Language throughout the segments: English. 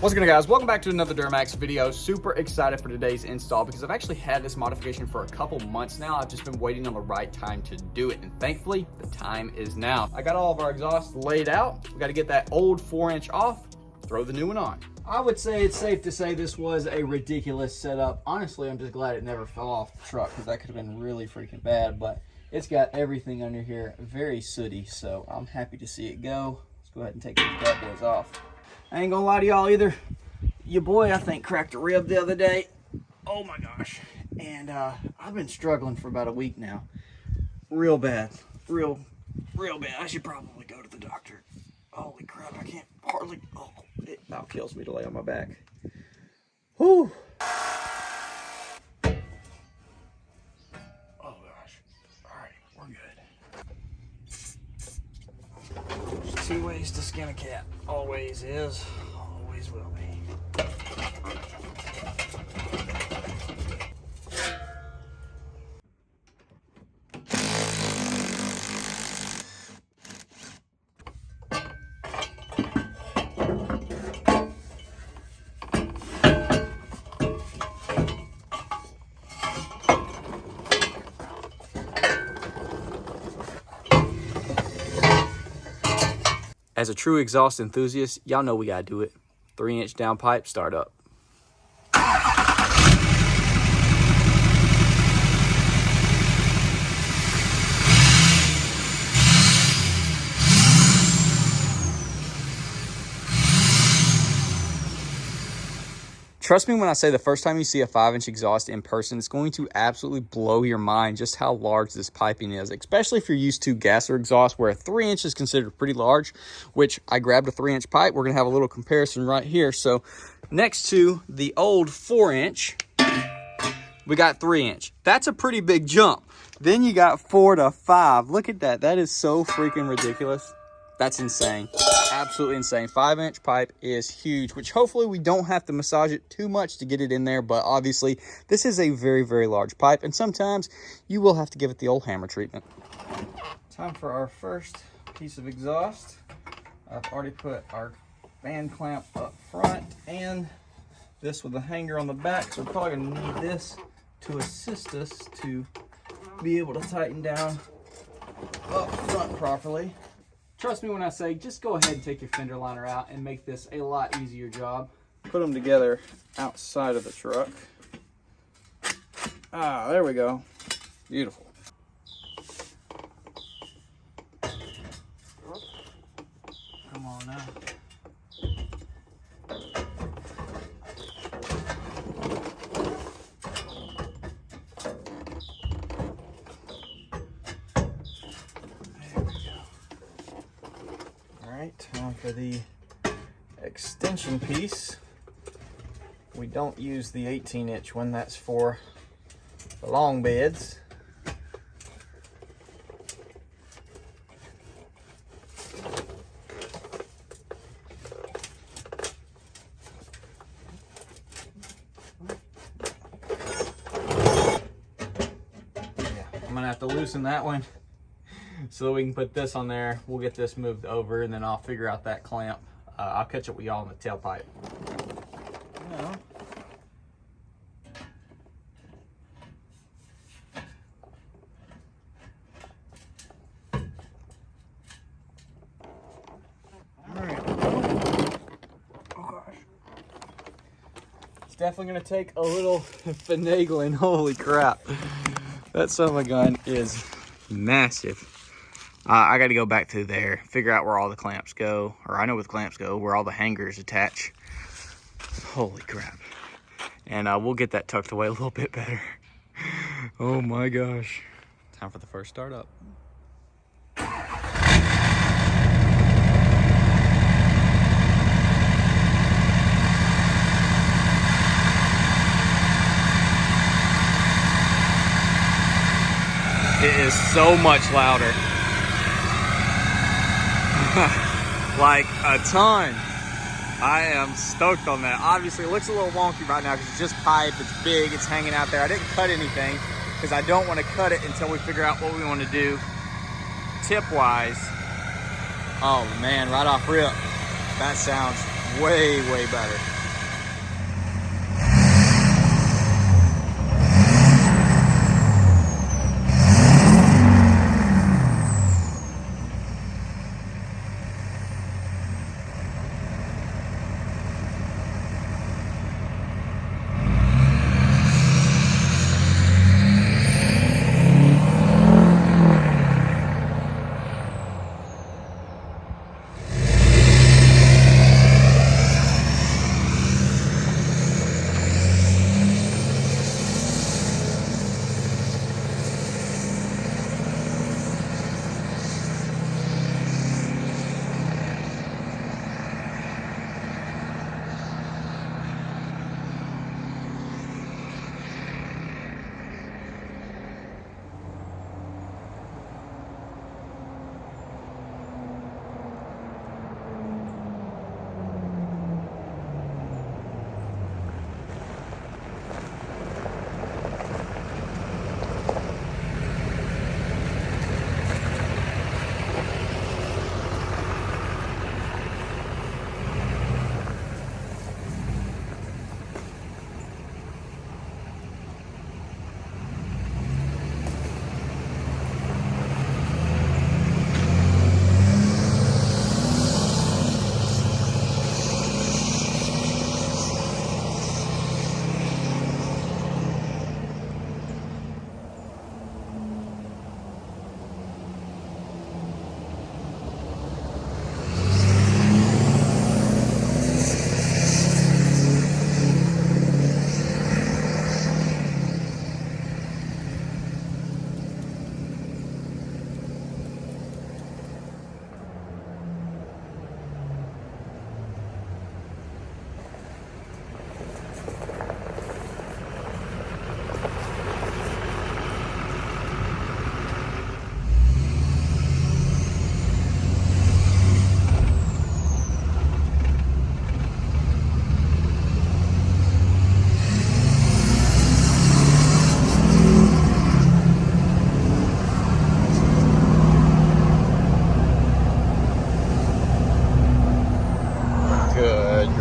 What's going on, guys? Welcome back to another Duramax video. Super excited for today's install because I've actually had this modification for a couple months now. I've just been waiting on the right time to do it, and thankfully the time is now. I got all of our exhaust laid out. We got to get that old 4-inch off, throw the new one on. I would say it's safe to say this was a ridiculous setup. Honestly, I'm just glad it never fell off the truck because that could have been really freaking bad, but it's got everything under here very sooty, so I'm happy to see it go. Let's go ahead and take these bad boys off. I ain't gonna lie to y'all either. Your boy, I think, cracked a rib the other day. Oh my gosh. And I've been struggling for about a week now. Real bad. Real bad. I should probably go to the doctor. Holy crap, I can't hardly. Oh, it about kills me to lay on my back. Whew. Oh gosh. Alright, we're good. There's 2 ways to skin a cat. Always is, always will be. As a true exhaust enthusiast, y'all know we gotta do it. 3-inch down pipe, start up. Trust me when I say the first time you see a 5-inch exhaust in person, it's going to absolutely blow your mind just how large this piping is, especially if you're used to gasser exhaust where a 3-inch is considered pretty large, which I grabbed a 3-inch pipe. We're going to have a little comparison right here. So next to the old 4-inch, we got 3-inch. That's a pretty big jump. Then you got 4 to 5. Look at that. That is so freaking ridiculous. That's insane. Absolutely insane. 5-inch pipe is huge, which hopefully we don't have to massage it too much to get it in there, but obviously this is a very, very large pipe, and sometimes you will have to give it the old hammer treatment. Time for our first piece of exhaust. I've already put our fan clamp up front and this with a hanger on the back, so we're probably going to need this to assist us to be able to tighten down up front properly. Trust me when I say, just go ahead and take your fender liner out and make this a lot easier job. Put them together outside of the truck. Ah, there we go. Beautiful. Come on now. Time for the extension piece. We don't use the 18-inch one, that's for the long beds. Yeah, I'm gonna have to loosen that one so that we can put this on there. We'll get this moved over and then I'll figure out that clamp. I'll catch up with y'all on the tailpipe. Yeah. Alright. Oh gosh. It's definitely gonna take a little finagling. Holy crap. That son of a gun is massive. I got to go back to there, figure out where all the clamps go, or I know where the clamps go, where all the hangers attach. Holy crap. And we'll get that tucked away a little bit better. Oh my gosh. Time for the first startup. It is so much louder. Like a ton. I am stoked on that. Obviously, it looks a little wonky right now because it's just pipe, it's big, it's hanging out there. I didn't cut anything because I don't want to cut it until we figure out what we want to do tip-wise. Oh man, right off rip, that sounds way, way better.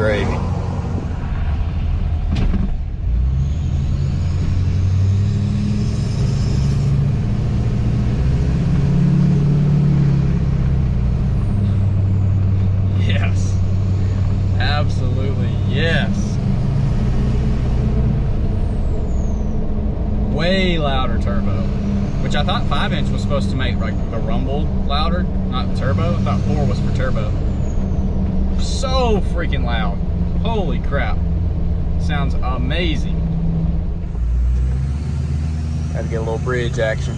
gravy. Yes. Absolutely, yes. Way louder turbo, which I thought 5-inch was supposed to make like the rumble louder, not the turbo. I thought 4 was for turbo. So freaking loud. Holy crap. Sounds amazing. Had to get a little bridge action.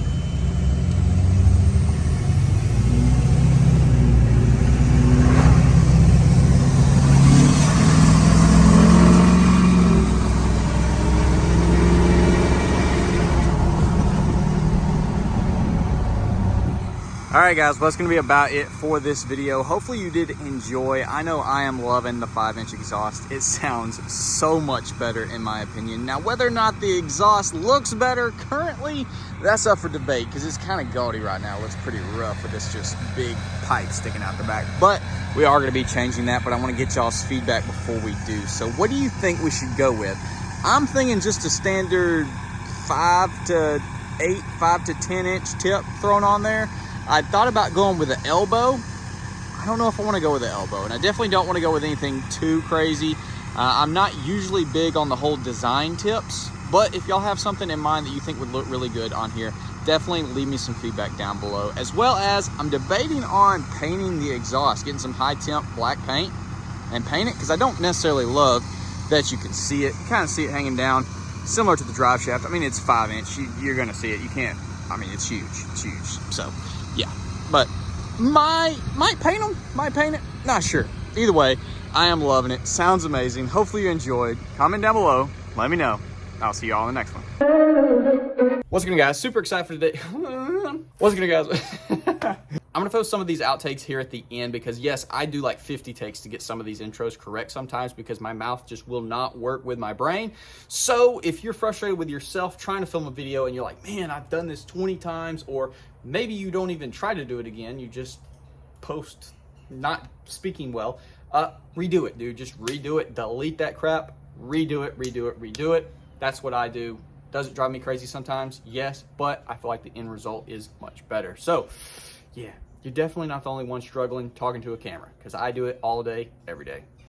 All right, guys, well, that's going to be about it for this video. Hopefully you did enjoy. I know I am loving the 5-inch exhaust. It sounds so much better in my opinion. Now, whether or not the exhaust looks better currently, that's up for debate because it's kind of gaudy right now. It looks pretty rough with this just big pipe sticking out the back. But we are going to be changing that, but I want to get y'all's feedback before we do. So what do you think we should go with? I'm thinking just a standard 5 to 10 inch tip thrown on there. I thought about going with an elbow. I don't know if I want to go with an elbow, and I definitely don't want to go with anything too crazy. I'm not usually big on the whole design tips, but if y'all have something in mind that you think would look really good on here, definitely leave me some feedback down below. As well as I'm debating on painting the exhaust, getting some high temp black paint and paint it, because I don't necessarily love that you can see it. You kind of see it hanging down, similar to the drive shaft. I mean, it's 5-inch. You're going to see it. You can't. I mean, it's huge. It's huge. So yeah, but might paint them, might paint it, not sure. Either way, I am loving it. Sounds amazing. Hopefully you enjoyed. Comment down below, let me know. I'll see y'all in the next one. What's going on, guys? Super excited for today. What's going on, guys? I'm gonna throw some of these outtakes here at the end because yes, I do like 50 takes to get some of these intros correct sometimes because my mouth just will not work with my brain. So if you're frustrated with yourself trying to film a video and you're like, man, I've done this 20 times, or maybe you don't even try to do it again, you just post not speaking well, redo it, dude. Just redo it, delete that crap, redo it, redo it, redo it. That's what I do. Does it drive me crazy sometimes? Yes, but I feel like the end result is much better. So yeah, you're definitely not the only one struggling talking to a camera because I do it all day, every day.